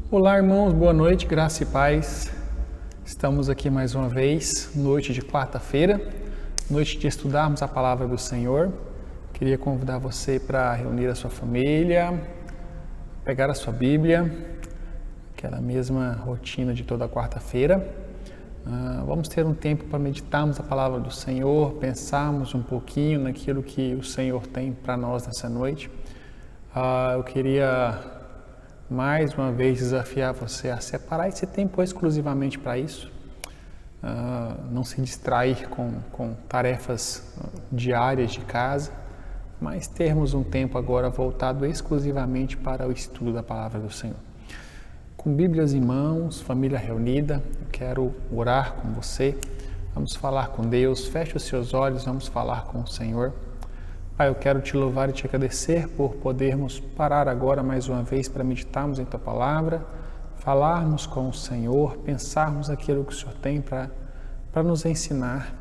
Olá, irmãos, boa noite, graça e paz. Estamos aqui mais uma vez, noite de quarta-feira, noite de estudarmos a palavra do Senhor. Queria convidar você para reunir a sua família, pegar a sua Bíblia, aquela mesma rotina de toda quarta-feira. Vamos ter um tempo para meditarmos a palavra do Senhor, pensarmos um pouquinho naquilo que o Senhor tem para nós nessa noite. Eu queria mais uma vez desafiar você a separar esse tempo exclusivamente para isso, não se distrair com tarefas diárias de casa, mas termos um tempo agora voltado exclusivamente para o estudo da palavra do Senhor. Com Bíblias em mãos, família reunida, eu quero orar com você, vamos falar com Deus, feche os seus olhos, vamos falar com o Senhor. Pai, eu quero te louvar e te agradecer por podermos parar agora mais uma vez para meditarmos em Tua Palavra, falarmos com o Senhor, pensarmos aquilo que o Senhor tem para nos ensinar.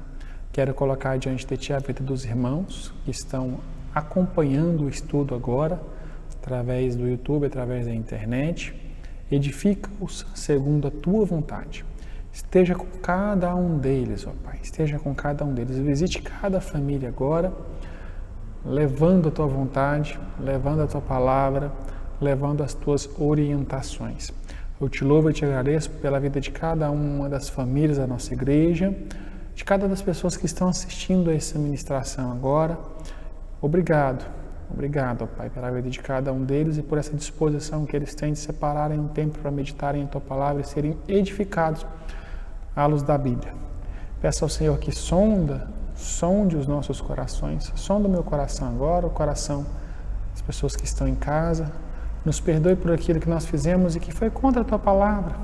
Quero colocar diante de Ti a vida dos irmãos que estão acompanhando o estudo agora, através do YouTube, através da internet. Edifica-os segundo a Tua vontade. Esteja com cada um deles, ó Pai, esteja com cada um deles. Visite cada família agora, levando a Tua vontade, levando a Tua palavra, levando as Tuas orientações. Eu te louvo e te agradeço pela vida de cada uma das famílias da nossa igreja, de cada das pessoas que estão assistindo a essa ministração agora. Obrigado, ó Pai, pela vida de cada um deles e por essa disposição que eles têm de separarem um tempo para meditarem em Tua palavra e serem edificados à luz da Bíblia. Peço ao Senhor que sonde os nossos corações, sonda o meu coração agora, o coração das pessoas que estão em casa, nos perdoe por aquilo que nós fizemos e que foi contra a Tua palavra,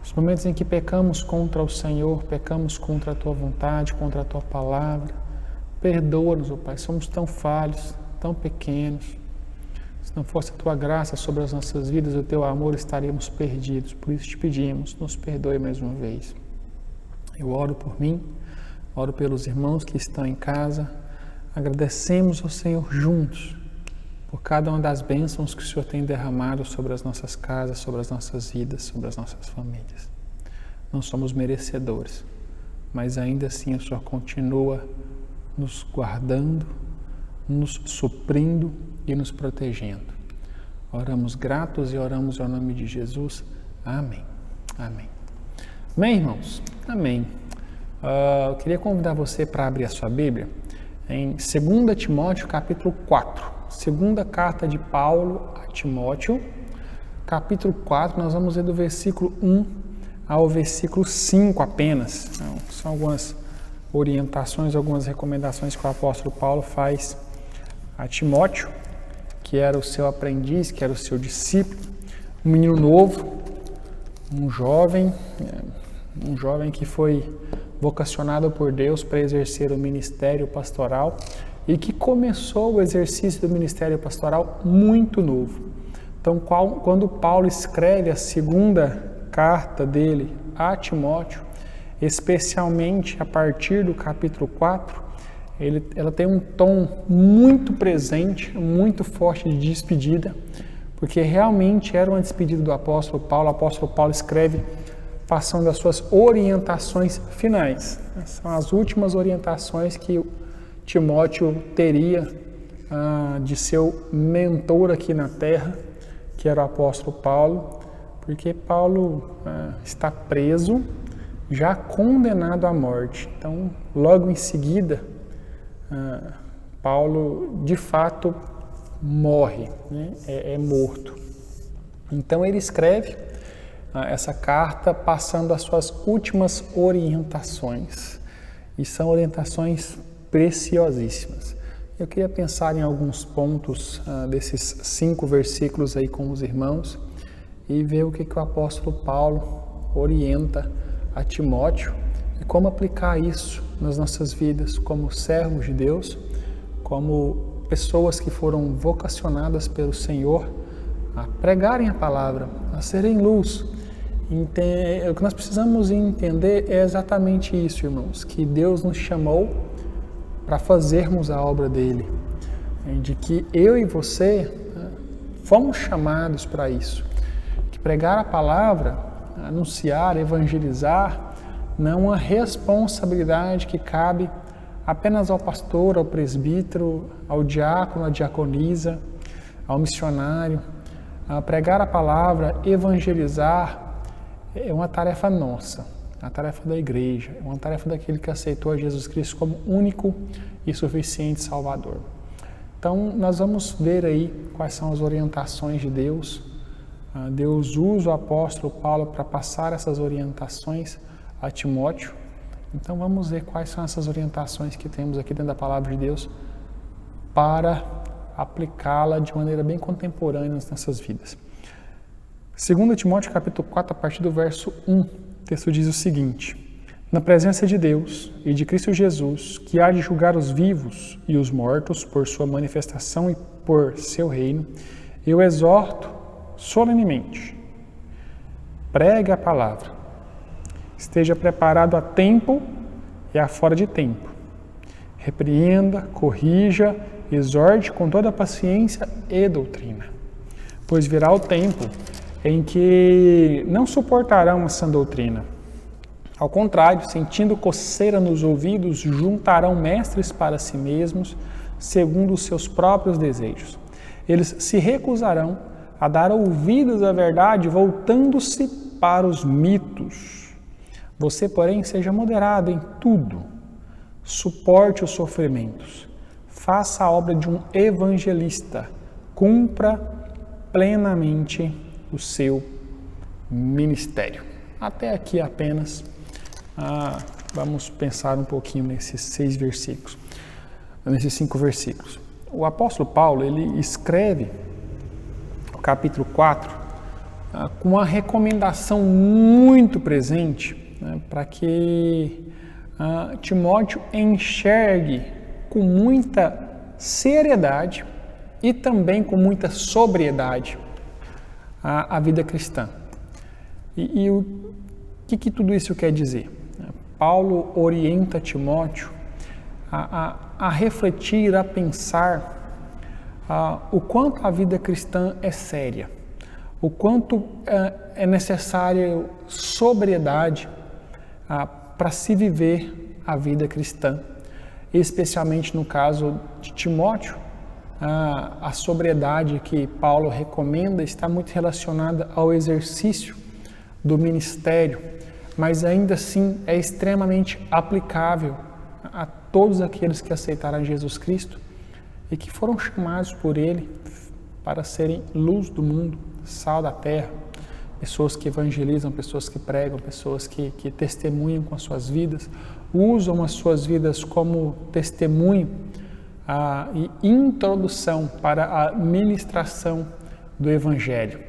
os momentos em que pecamos contra o Senhor, pecamos contra a Tua vontade, contra a Tua palavra, perdoa-nos, ó Pai, somos tão falhos, tão pequenos, se não fosse a Tua graça sobre as nossas vidas, o Teu amor, estaríamos perdidos, por isso te pedimos, nos perdoe mais uma vez. Eu oro por mim, oro pelos irmãos que estão em casa, agradecemos ao Senhor juntos por cada uma das bênçãos que o Senhor tem derramado sobre as nossas casas, sobre as nossas vidas, sobre as nossas famílias. Não somos merecedores, mas ainda assim o Senhor continua nos guardando, nos suprindo e nos protegendo. Oramos gratos e oramos em nome de Jesus. Amém. Amém. Amém, irmãos? Amém. Eu queria convidar você para abrir a sua Bíblia em 2 Timóteo, capítulo 4. Segunda carta de Paulo a Timóteo, capítulo 4. Nós vamos ler do versículo 1 ao versículo 5 apenas. Então, são algumas orientações, algumas recomendações que o apóstolo Paulo faz a Timóteo, que era o seu aprendiz, que era o seu discípulo, um menino novo, um jovem que foi vocacionado por Deus para exercer o ministério pastoral e que começou o exercício do ministério pastoral muito novo. Então, quando Paulo escreve a segunda carta dele a Timóteo, especialmente a partir do capítulo 4, ela tem um tom muito presente, muito forte de despedida, porque realmente era uma despedida do apóstolo Paulo. O apóstolo Paulo escreve passando as suas orientações finais. São as últimas orientações que Timóteo teria de seu mentor aqui na terra, que era o apóstolo Paulo, porque Paulo está preso, já condenado à morte. Então, logo em seguida, Paulo, de fato, morre, né? É morto. Então, ele escreve essa carta passando as suas últimas orientações, e são orientações preciosíssimas. Eu queria pensar em alguns pontos desses 5 versículos aí com os irmãos e ver o que o apóstolo Paulo orienta a Timóteo e como aplicar isso nas nossas vidas como servos de Deus, como pessoas que foram vocacionadas pelo Senhor a pregarem a palavra, a serem luz. O que nós precisamos entender é exatamente isso, irmãos, que Deus nos chamou para fazermos a obra dele, de que eu e você fomos chamados para isso, que pregar a palavra, anunciar, evangelizar, não é uma responsabilidade que cabe apenas ao pastor, ao presbítero, ao diácono, à diaconisa, ao missionário. Pregar a palavra, evangelizar, é uma tarefa nossa, é uma tarefa da igreja, é uma tarefa daquele que aceitou a Jesus Cristo como único e suficiente Salvador. Então, nós vamos ver aí quais são as orientações de Deus. Deus usa o apóstolo Paulo para passar essas orientações a Timóteo. Então, vamos ver quais são essas orientações que temos aqui dentro da palavra de Deus para aplicá-la de maneira bem contemporânea nas nossas vidas. 2 Timóteo capítulo 4, a partir do verso 1, o texto diz o seguinte: na presença de Deus e de Cristo Jesus, que há de julgar os vivos e os mortos por sua manifestação e por seu reino, eu exorto solenemente: pregue a palavra, esteja preparado a tempo e a fora de tempo, repreenda, corrija, exorte com toda paciência e doutrina, pois virá o tempo em que não suportarão a sã doutrina. Ao contrário, sentindo coceira nos ouvidos, juntarão mestres para si mesmos, segundo os seus próprios desejos. Eles se recusarão a dar ouvidos à verdade, voltando-se para os mitos. Você, porém, seja moderado em tudo, suporte os sofrimentos, faça a obra de um evangelista, cumpra plenamente o seu ministério. Até aqui apenas. Vamos pensar um pouquinho nesses 5 versículos. O apóstolo Paulo, ele escreve o capítulo 4 com uma recomendação muito presente, né, para que Timóteo enxergue com muita seriedade e também com muita sobriedade a vida cristã. E o que tudo isso quer dizer? Paulo orienta Timóteo a refletir, a pensar o quanto a vida cristã é séria, o quanto é necessária sobriedade para se viver a vida cristã, especialmente no caso de Timóteo. A sobriedade que Paulo recomenda está muito relacionada ao exercício do ministério, mas ainda assim é extremamente aplicável a todos aqueles que aceitaram Jesus Cristo e que foram chamados por Ele para serem luz do mundo, sal da terra, pessoas que evangelizam, pessoas que pregam, pessoas que testemunham com as suas vidas, usam as suas vidas como testemunho e introdução para a ministração do Evangelho.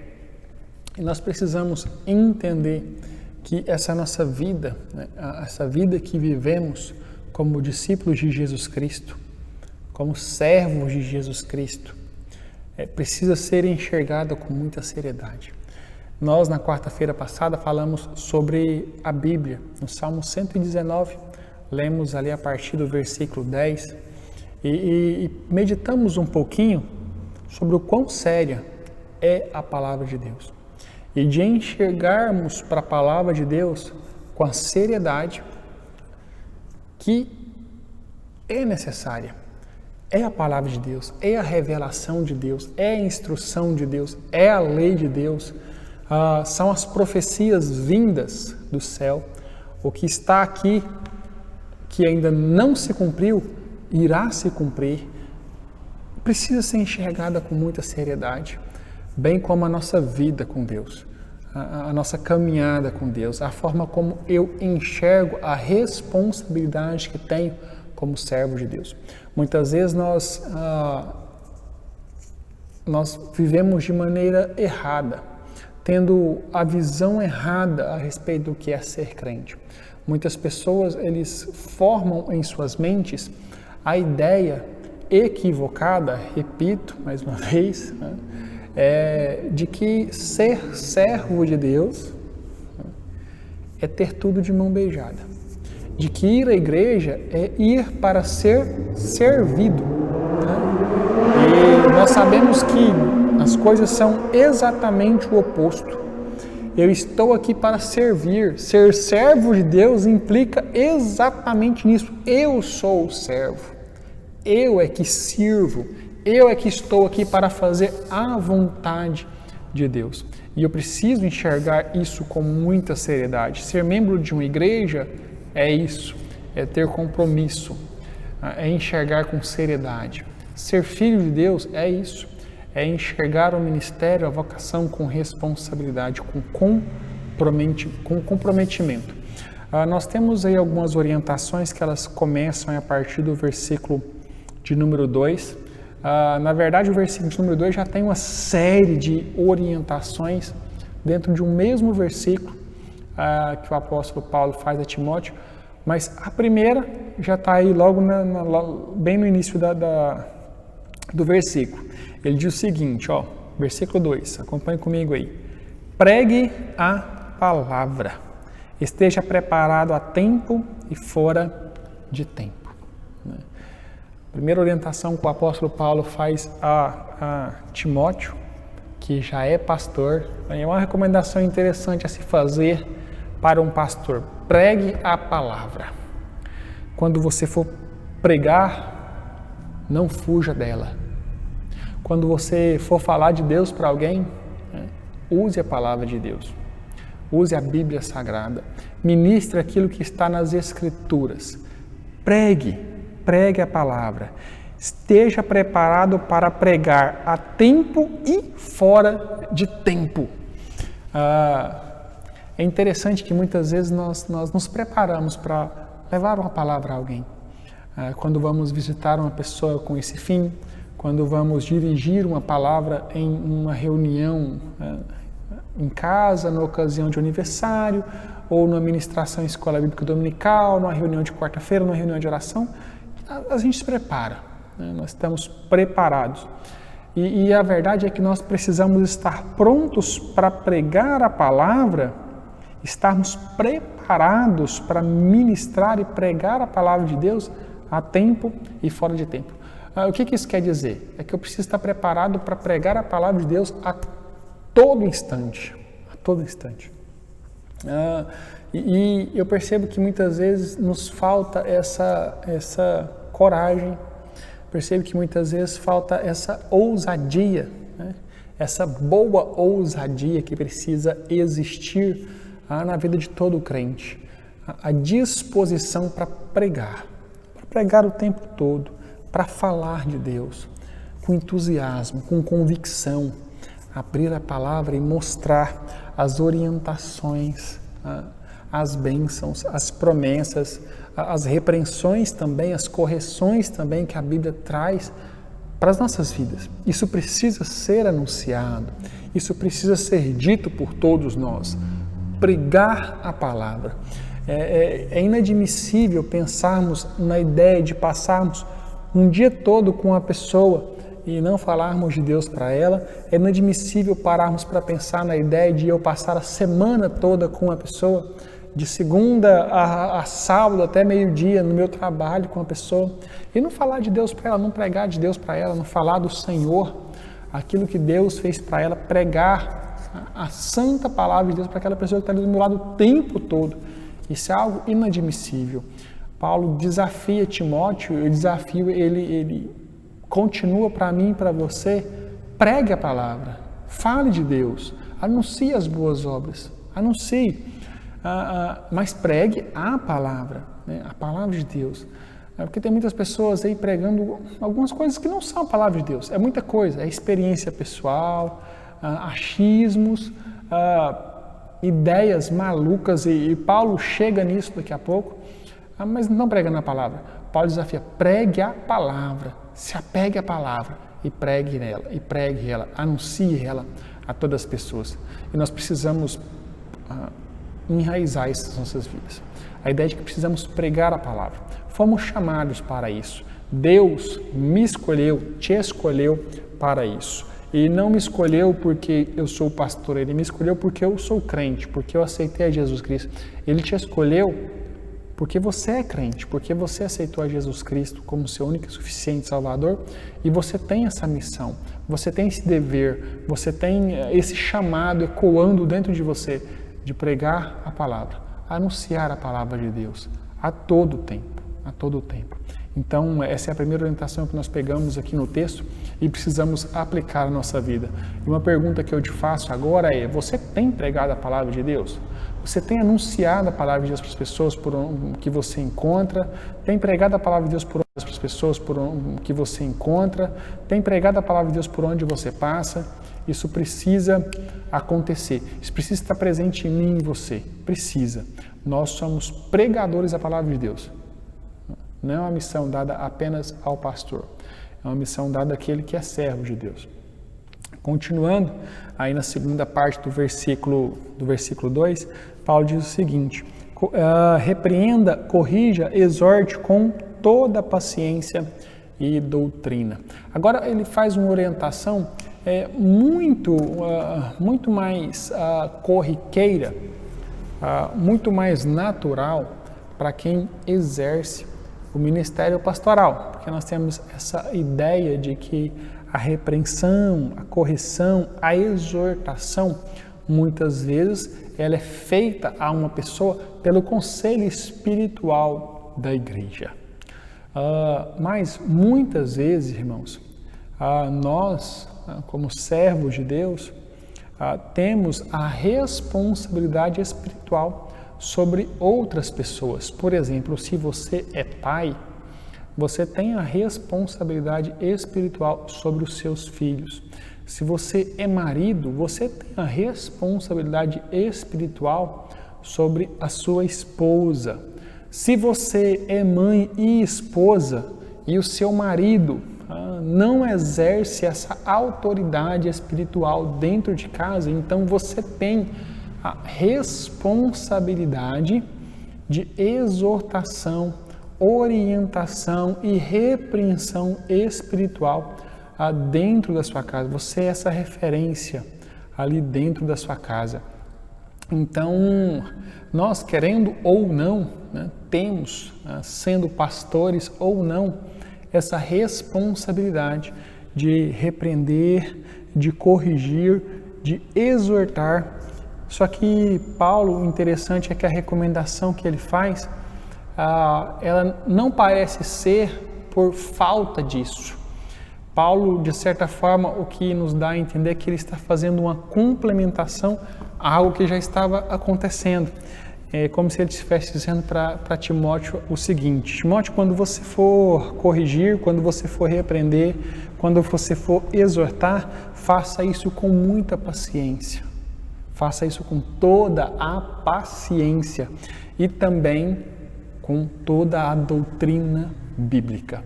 E nós precisamos entender que essa nossa vida, né, essa vida que vivemos como discípulos de Jesus Cristo, como servos de Jesus Cristo, precisa ser enxergada com muita seriedade. Nós, na quarta-feira passada, falamos sobre a Bíblia. No Salmo 119, lemos ali a partir do versículo 10 e meditamos um pouquinho sobre o quão séria é a palavra de Deus. E de enxergarmos para a palavra de Deus com a seriedade que é necessária. É a palavra de Deus, é a revelação de Deus, é a instrução de Deus, é a lei de Deus, são as profecias vindas do céu. O que está aqui, que ainda não se cumpriu, irá se cumprir, precisa ser enxergada com muita seriedade, bem como a nossa vida com Deus, a nossa caminhada com Deus, a forma como eu enxergo a responsabilidade que tenho como servo de Deus. Muitas vezes nós vivemos de maneira errada, tendo a visão errada a respeito do que é ser crente. Muitas pessoas, eles formam em suas mentes a ideia equivocada, repito mais uma vez, né, de que ser servo de Deus é ter tudo de mão beijada, de que ir à igreja é ir para ser servido, né? E nós sabemos que as coisas são exatamente o oposto. eu estou aqui para servir. Ser servo de Deus implica exatamente nisso. Eu sou o servo. Eu é que sirvo. Eu é que estou aqui para fazer a vontade de Deus. E eu preciso enxergar isso com muita seriedade. Ser membro de uma igreja é isso, é ter compromisso, é enxergar com seriedade. Ser filho de Deus é isso, é enxergar o ministério, a vocação com responsabilidade, com comprometimento. Nós temos aí algumas orientações que elas começam a partir do versículo de número 2. Na verdade, o versículo de número 2 já tem uma série de orientações dentro de um mesmo versículo que o apóstolo Paulo faz a Timóteo, mas a primeira já está aí logo bem no início do versículo. Ele diz o seguinte, versículo 2, acompanhe comigo aí. Pregue a palavra, esteja preparado a tempo e fora de tempo. A primeira orientação que o apóstolo Paulo faz a Timóteo, que já é pastor, é uma recomendação interessante a se fazer para um pastor. Pregue a palavra. Quando você for pregar, não fuja dela. Quando você for falar de Deus para alguém, use a palavra de Deus. Use a Bíblia Sagrada. Ministre aquilo que está nas Escrituras. Pregue a palavra. Esteja preparado para pregar a tempo e fora de tempo. É interessante que muitas vezes nós nos preparamos para levar uma palavra a alguém. Quando vamos visitar uma pessoa com esse fim, quando vamos dirigir uma palavra em uma reunião em casa, na ocasião de aniversário, ou numa ministração em escola bíblica dominical, numa reunião de quarta-feira, numa reunião de oração, a gente se prepara, nós estamos preparados. E a verdade é que nós precisamos estar prontos para pregar a palavra, estarmos preparados para ministrar e pregar a palavra de Deus a tempo e fora de tempo. O que isso quer dizer? É que eu preciso estar preparado para pregar a palavra de Deus a todo instante. A todo instante. E eu percebo que muitas vezes nos falta essa coragem, percebo que muitas vezes falta essa ousadia, essa boa ousadia que precisa existir na vida de todo crente. A disposição para pregar o tempo todo, para falar de Deus, com entusiasmo, com convicção, abrir a palavra e mostrar as orientações, as bênçãos, as promessas, as repreensões também, as correções também que a Bíblia traz para as nossas vidas. Isso precisa ser anunciado, isso precisa ser dito por todos nós. Pregar a palavra. É inadmissível pensarmos na ideia de passarmos um dia todo com a pessoa e não falarmos de Deus para ela. É inadmissível pararmos para pensar na ideia de eu passar a semana toda com a pessoa, de segunda a sábado até meio-dia no meu trabalho com a pessoa, e não falar de Deus para ela, não pregar de Deus para ela, não falar do Senhor, aquilo que Deus fez para ela, pregar a santa palavra de Deus para aquela pessoa que está ali do meu lado o tempo todo. Isso é algo inadmissível. Paulo desafia Timóteo, eu desafio ele continua para mim e para você, pregue a palavra, fale de Deus, anuncie as boas obras, anuncie, mas pregue a palavra, a palavra de Deus. Porque tem muitas pessoas aí pregando algumas coisas que não são a palavra de Deus, é muita coisa, é experiência pessoal, achismos, ideias malucas, e Paulo chega nisso daqui a pouco, mas não pregando a palavra. Paulo desafia, pregue a palavra, se apegue à palavra e pregue ela, anuncie ela a todas as pessoas. E nós precisamos enraizar isso nas nossas vidas. A ideia de que precisamos pregar a palavra. Fomos chamados para isso. Deus me escolheu, te escolheu para isso. E não me escolheu porque eu sou pastor, Ele me escolheu porque eu sou crente, porque eu aceitei a Jesus Cristo. Ele te escolheu Porque você é crente, porque você aceitou a Jesus Cristo como seu único e suficiente Salvador, e você tem essa missão, você tem esse dever, você tem esse chamado ecoando dentro de você de pregar a palavra, anunciar a palavra de Deus a todo tempo, a todo tempo. Então, essa é a primeira orientação que nós pegamos aqui no texto e precisamos aplicar na nossa vida. E uma pergunta que eu te faço agora é: você tem pregado a palavra de Deus? Você tem anunciado a palavra de Deus para as pessoas por onde que você encontra? Tem pregado a palavra de Deus para as pessoas por onde que você encontra? Tem pregado a palavra de Deus por onde você passa? Isso precisa acontecer. Isso precisa estar presente em mim e em você. Precisa. Nós somos pregadores da palavra de Deus. Não é uma missão dada apenas ao pastor. É uma missão dada àquele que é servo de Deus. Continuando, aí na segunda parte do versículo 2, Paulo diz o seguinte: repreenda, corrija, exorte com toda paciência e doutrina. Agora ele faz uma orientação muito mais corriqueira, muito mais natural para quem exerce o ministério pastoral, porque nós temos essa ideia de que a repreensão, a correção, a exortação, muitas vezes ela é feita a uma pessoa pelo conselho espiritual da igreja. Mas muitas vezes, irmãos, nós, como servos de Deus, temos a responsabilidade espiritual sobre outras pessoas. Por exemplo, se você é pai, você tem a responsabilidade espiritual sobre os seus filhos. Se você é marido, você tem a responsabilidade espiritual sobre a sua esposa. Se você é mãe e esposa e o seu marido não exerce essa autoridade espiritual dentro de casa, então você tem a responsabilidade de exortação, orientação e repreensão espiritual dentro da sua casa. Você é essa referência ali dentro da sua casa. Então, nós querendo ou não, temos, sendo pastores ou não, essa responsabilidade de repreender, de corrigir, de exortar. Só que Paulo, o interessante é que a recomendação que ele faz, ela não parece ser por falta disso. Paulo, de certa forma, o que nos dá a entender é que ele está fazendo uma complementação a algo que já estava acontecendo. É como se ele estivesse dizendo para Timóteo o seguinte: Timóteo, quando você for corrigir, quando você for repreender, quando você for exortar, faça isso com muita paciência. Faça isso com toda a paciência e também com toda a doutrina bíblica.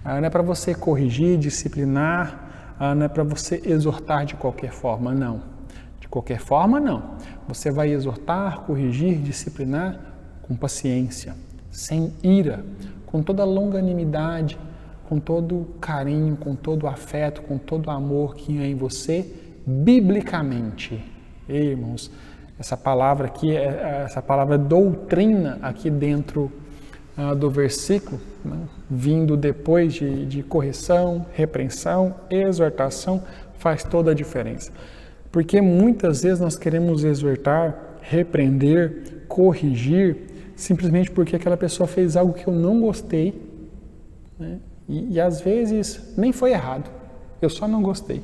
Não é para você corrigir, disciplinar, não é para você exortar de qualquer forma, não. De qualquer forma, não. Você vai exortar, corrigir, disciplinar com paciência, sem ira, com toda a longanimidade, com todo carinho, com todo afeto, com todo o amor que há em você, biblicamente. Irmãos, essa palavra aqui, essa palavra doutrina aqui dentro do versículo, vindo depois de correção, repreensão, exortação, faz toda a diferença. Porque muitas vezes nós queremos exortar, repreender, corrigir, simplesmente porque aquela pessoa fez algo que eu não gostei, e às vezes nem foi errado, eu só não gostei.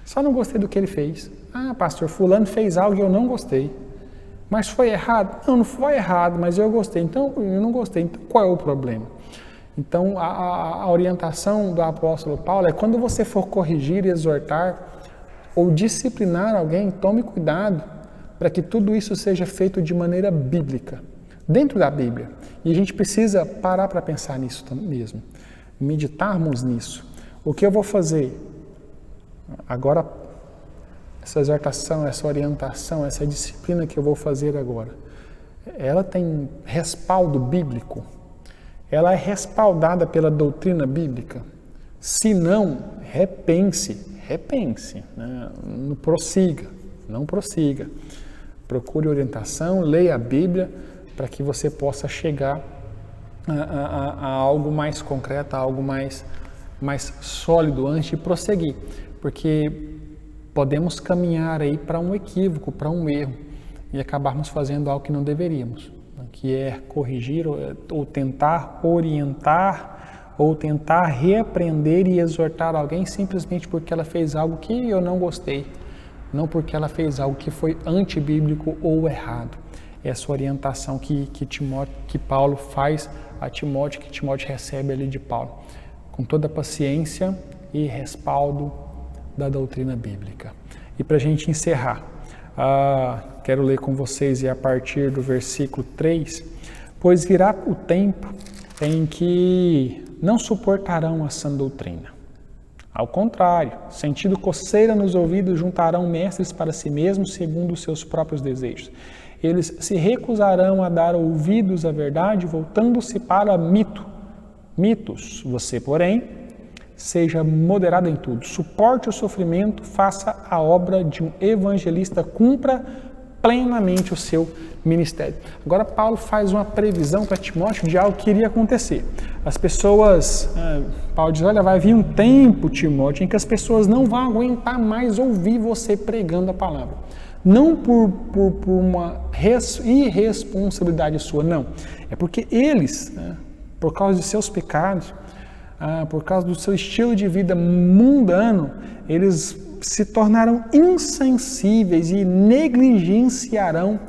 Só não gostei do que ele fez. Pastor, fulano fez algo que eu não gostei. Mas foi errado? Não, não foi errado, mas eu gostei. Então, eu não gostei. Então, qual é o problema? Então, a orientação do apóstolo Paulo é: quando você for corrigir, exortar ou disciplinar alguém, tome cuidado para que tudo isso seja feito de maneira bíblica, dentro da Bíblia. E a gente precisa parar para pensar nisso mesmo, meditarmos nisso. O que eu vou fazer agora? Essa exortação, essa orientação, essa disciplina que eu vou fazer agora, ela tem respaldo bíblico? Ela é respaldada pela doutrina bíblica? Se não, repense, não prossiga. Procure orientação, leia a Bíblia, para que você possa chegar a algo mais concreto, a algo mais sólido antes de prosseguir, porque podemos caminhar aí para um equívoco, para um erro e acabarmos fazendo algo que não deveríamos, que é corrigir ou tentar orientar ou tentar reaprender e exortar alguém simplesmente porque ela fez algo que eu não gostei, não porque ela fez algo que foi antibíblico ou errado. Essa orientação que Paulo faz a Timóteo, que Timóteo recebe ali de Paulo, com toda a paciência e respaldo da doutrina bíblica. E para a gente encerrar, quero ler com vocês a partir do versículo 3, pois virá o tempo em que não suportarão a sã doutrina. Ao contrário, sentindo coceira nos ouvidos, juntarão mestres para si mesmos segundo os seus próprios desejos. Eles se recusarão a dar ouvidos à verdade, voltando-se para mitos. Você, porém, seja moderado em tudo, suporte o sofrimento, faça a obra de um evangelista, cumpra plenamente o seu ministério. Agora Paulo faz uma previsão para Timóteo de algo que iria acontecer. As pessoas, Paulo diz, olha, vai vir um tempo, Timóteo, em que as pessoas não vão aguentar mais ouvir você pregando a palavra. Não por uma irresponsabilidade sua, não. É porque eles, por causa de seus pecados, por causa do seu estilo de vida mundano, eles se tornarão insensíveis e negligenciarão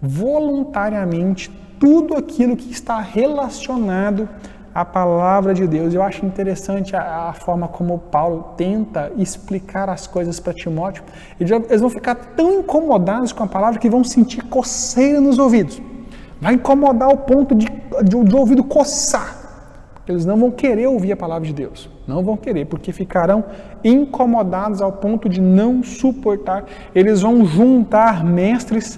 voluntariamente tudo aquilo que está relacionado à palavra de Deus. Eu acho interessante a forma como Paulo tenta explicar as coisas para Timóteo. Eles vão ficar tão incomodados com a palavra que vão sentir coceira nos ouvidos. Vai incomodar ao ponto de ouvido coçar. Eles não vão querer ouvir a palavra de Deus. Não vão querer, porque ficarão incomodados ao ponto de não suportar. Eles vão juntar mestres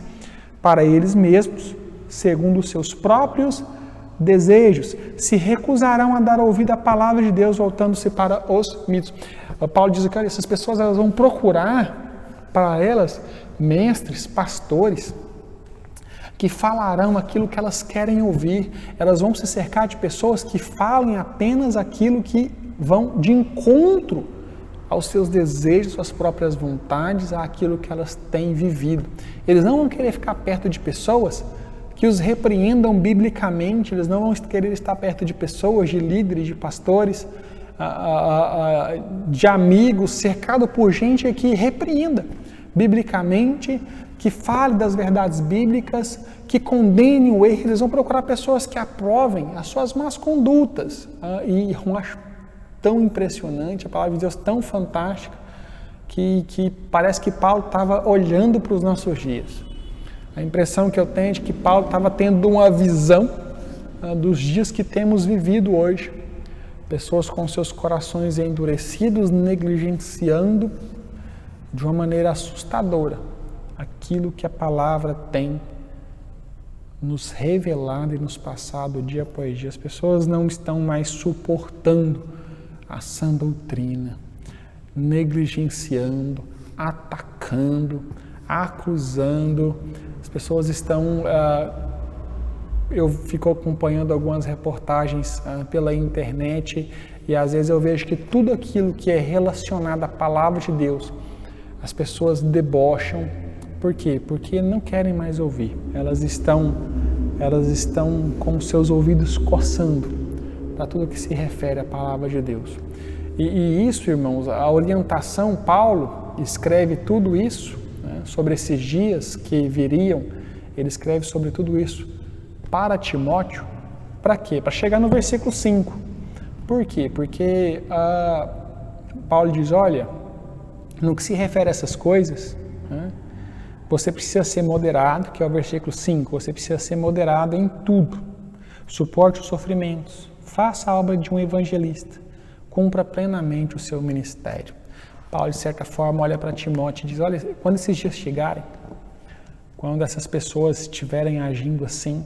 para eles mesmos, segundo os seus próprios desejos. Se recusarão a dar ouvido à palavra de Deus, voltando-se para os mitos. Paulo diz que essas pessoas elas vão procurar para elas mestres, pastores, que falarão aquilo que elas querem ouvir. Elas vão se cercar de pessoas que falem apenas aquilo que vão de encontro aos seus desejos, suas próprias vontades, àquilo que elas têm vivido. Eles não vão querer ficar perto de pessoas que os repreendam biblicamente, eles não vão querer estar perto de pessoas, de líderes, de pastores, de amigos, cercado por gente que repreenda biblicamente, que fale das verdades bíblicas, que condene o erro. Eles vão procurar pessoas que aprovem as suas más condutas. E eu acho tão impressionante, a palavra de Deus tão fantástica, que parece que Paulo estava olhando para os nossos dias. A impressão que eu tenho é de que Paulo estava tendo uma visão dos dias que temos vivido hoje. Pessoas com seus corações endurecidos, negligenciando de uma maneira assustadora aquilo que a palavra tem nos revelado e nos passado dia após dia. As pessoas não estão mais suportando a sã doutrina, negligenciando, atacando, acusando. As pessoas estão... eu fico acompanhando algumas reportagens pela internet e às vezes eu vejo que tudo aquilo que é relacionado à palavra de Deus, as pessoas debocham. Por quê? Porque não querem mais ouvir. Elas estão com seus ouvidos coçando para tudo que se refere à palavra de Deus. E isso, irmãos, a orientação, Paulo escreve tudo isso, sobre esses dias que viriam, ele escreve sobre tudo isso para Timóteo. Para quê? Para chegar no versículo 5. Por quê? Porque Paulo diz, olha, no que se refere a essas coisas, você precisa ser moderado, que é o versículo 5, você precisa ser moderado em tudo. Suporte os sofrimentos, faça a obra de um evangelista, cumpra plenamente o seu ministério. Paulo, de certa forma, olha para Timóteo e diz, olha, quando esses dias chegarem, quando essas pessoas estiverem agindo assim,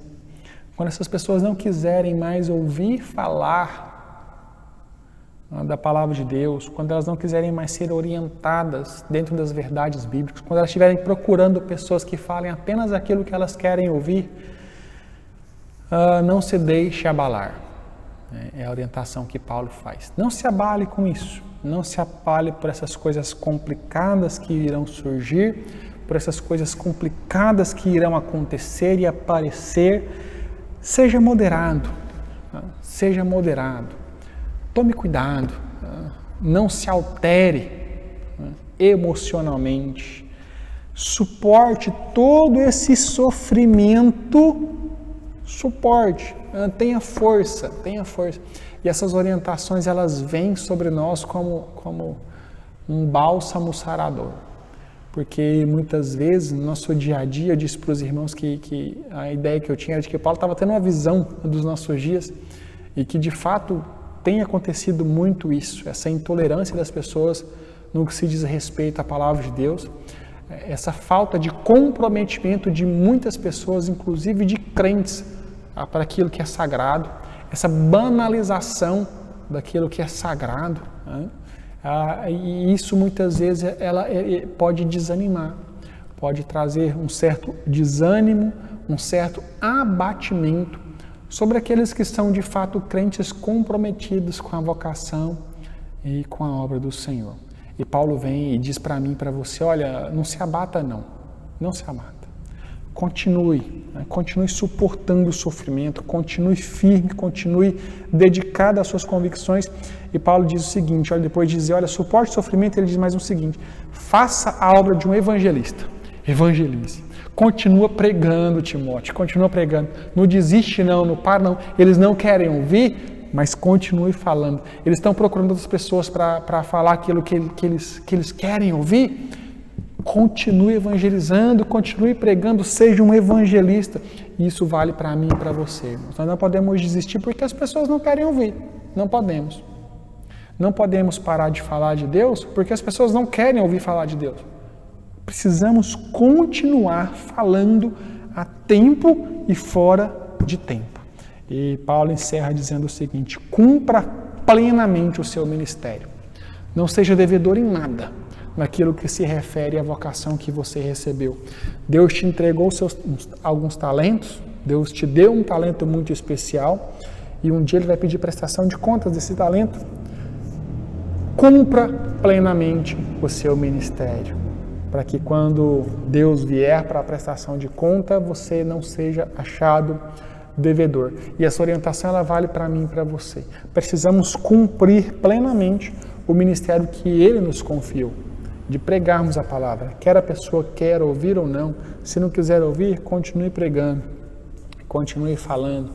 quando essas pessoas não quiserem mais ouvir falar da palavra de Deus, quando elas não quiserem mais ser orientadas dentro das verdades bíblicas, quando elas estiverem procurando pessoas que falem apenas aquilo que elas querem ouvir, não se deixe abalar. É a orientação que Paulo faz. Não se abale com isso. Não se abale por essas coisas complicadas que irão surgir, por essas coisas complicadas que irão acontecer e aparecer. Seja moderado. Seja moderado. Tome cuidado. Não se altere emocionalmente. Suporte todo esse sofrimento. Suporte, tenha força. E essas orientações, elas vêm sobre nós como um bálsamo sarador. Porque muitas vezes, no nosso dia a dia, eu disse para os irmãos que a ideia que eu tinha era de que Paulo estava tendo uma visão dos nossos dias e que, de fato, tem acontecido muito isso, essa intolerância das pessoas no que se diz respeito à palavra de Deus, essa falta de comprometimento de muitas pessoas, inclusive de crentes, para aquilo que é sagrado, essa banalização daquilo que é sagrado, né? E isso muitas vezes ela pode desanimar, pode trazer um certo desânimo, um certo abatimento sobre aqueles que são de fato crentes comprometidos com a vocação e com a obra do Senhor. E Paulo vem e diz para mim, para você, olha, não se abata não se abata. Continue suportando o sofrimento, continue firme, continue dedicado às suas convicções. E Paulo diz o seguinte, olha, depois de dizer, olha, suporte o sofrimento, ele diz mais o seguinte, faça a obra de um evangelista, evangelize. Continua pregando, Timóteo, continua pregando. Não desiste não para não. Eles não querem ouvir, mas continue falando. Eles estão procurando outras pessoas para falar aquilo que eles querem ouvir. Continue evangelizando, continue pregando, seja um evangelista. Isso vale para mim e para você. Nós não podemos desistir porque as pessoas não querem ouvir. Não podemos. Não podemos parar de falar de Deus porque as pessoas não querem ouvir falar de Deus. Precisamos continuar falando a tempo e fora de tempo. E Paulo encerra dizendo o seguinte, cumpra plenamente o seu ministério. Não seja devedor em nada naquilo que se refere à vocação que você recebeu. Deus te entregou alguns talentos, Deus te deu um talento muito especial e um dia Ele vai pedir prestação de contas desse talento. Cumpra plenamente o seu ministério, para que quando Deus vier para a prestação de conta, você não seja achado devedor. E essa orientação ela vale para mim e para você. Precisamos cumprir plenamente o ministério que Ele nos confiou, de pregarmos a palavra. Quer a pessoa queira ouvir ou não, se não quiser ouvir, continue pregando, continue falando.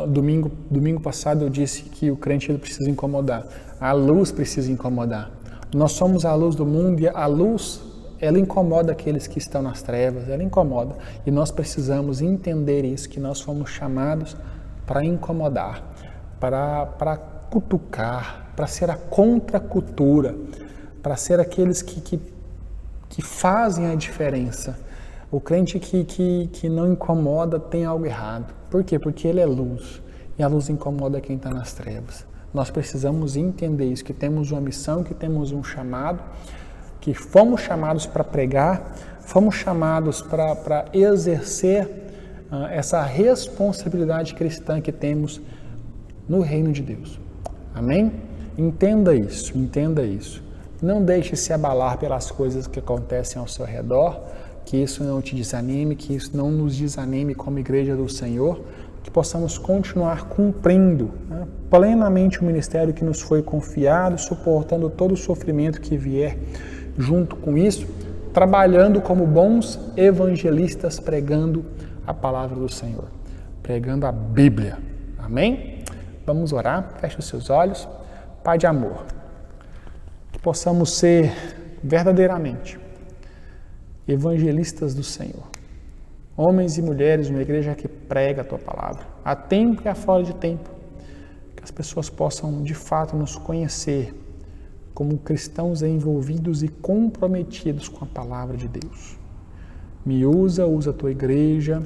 Domingo passado eu disse que o crente ele precisa incomodar, a luz precisa incomodar. Nós somos a luz do mundo e a luz ela incomoda aqueles que estão nas trevas, ela incomoda. E nós precisamos entender isso, que nós fomos chamados para incomodar, para cutucar, para ser a contracultura, para ser aqueles que fazem a diferença. O crente que não incomoda tem algo errado. Por quê? Porque ele é luz, e a luz incomoda quem está nas trevas. Nós precisamos entender isso, que temos uma missão, que temos um chamado, que fomos chamados para pregar, fomos chamados para exercer essa responsabilidade cristã que temos no reino de Deus. Amém? Entenda isso, entenda isso. Não deixe se abalar pelas coisas que acontecem ao seu redor, que isso não te desanime, que isso não nos desanime como igreja do Senhor, que possamos continuar cumprindo plenamente o ministério que nos foi confiado, suportando todo o sofrimento que vier junto com isso, trabalhando como bons evangelistas, pregando a palavra do Senhor, pregando a Bíblia. Amém? Vamos orar, feche os seus olhos. Pai de amor, que possamos ser verdadeiramente evangelistas do Senhor, homens e mulheres, uma igreja que prega a Tua palavra, a tempo e a fora de tempo, que as pessoas possam de fato nos conhecer como cristãos envolvidos e comprometidos com a palavra de Deus. Me usa a Tua igreja,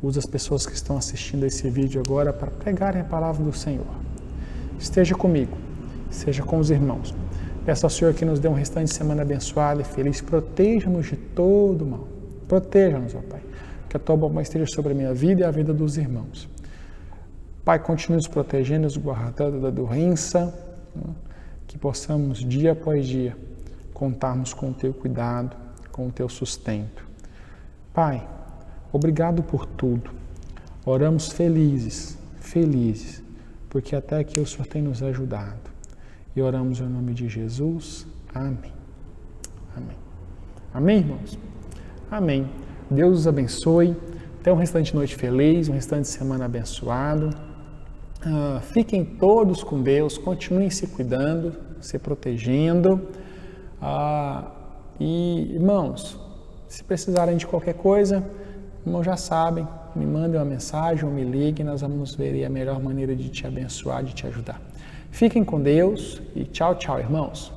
usa as pessoas que estão assistindo esse vídeo agora para pregarem a palavra do Senhor. Esteja comigo, seja com os irmãos. Peço ao Senhor que nos dê um restante de semana abençoada e feliz. Proteja-nos de todo mal. Proteja-nos, ó Pai. Que a Tua bondade esteja sobre a minha vida e a vida dos irmãos. Pai, continue nos protegendo, nos guardando da doença, que possamos, dia após dia, contarmos com o Teu cuidado, com o Teu sustento. Pai, obrigado por tudo. Oramos felizes, porque até aqui o Senhor tem nos ajudado. E oramos em nome de Jesus. Amém. Amém. Amém, irmãos? Amém. Deus os abençoe. Tenham um restante de noite feliz, um restante de semana abençoado. Fiquem todos com Deus, continuem se cuidando, se protegendo. E, irmãos, se precisarem de qualquer coisa, irmãos já sabem, me mandem uma mensagem ou me liguem, nós vamos ver a melhor maneira de te abençoar, de te ajudar. Fiquem com Deus e tchau, tchau, irmãos.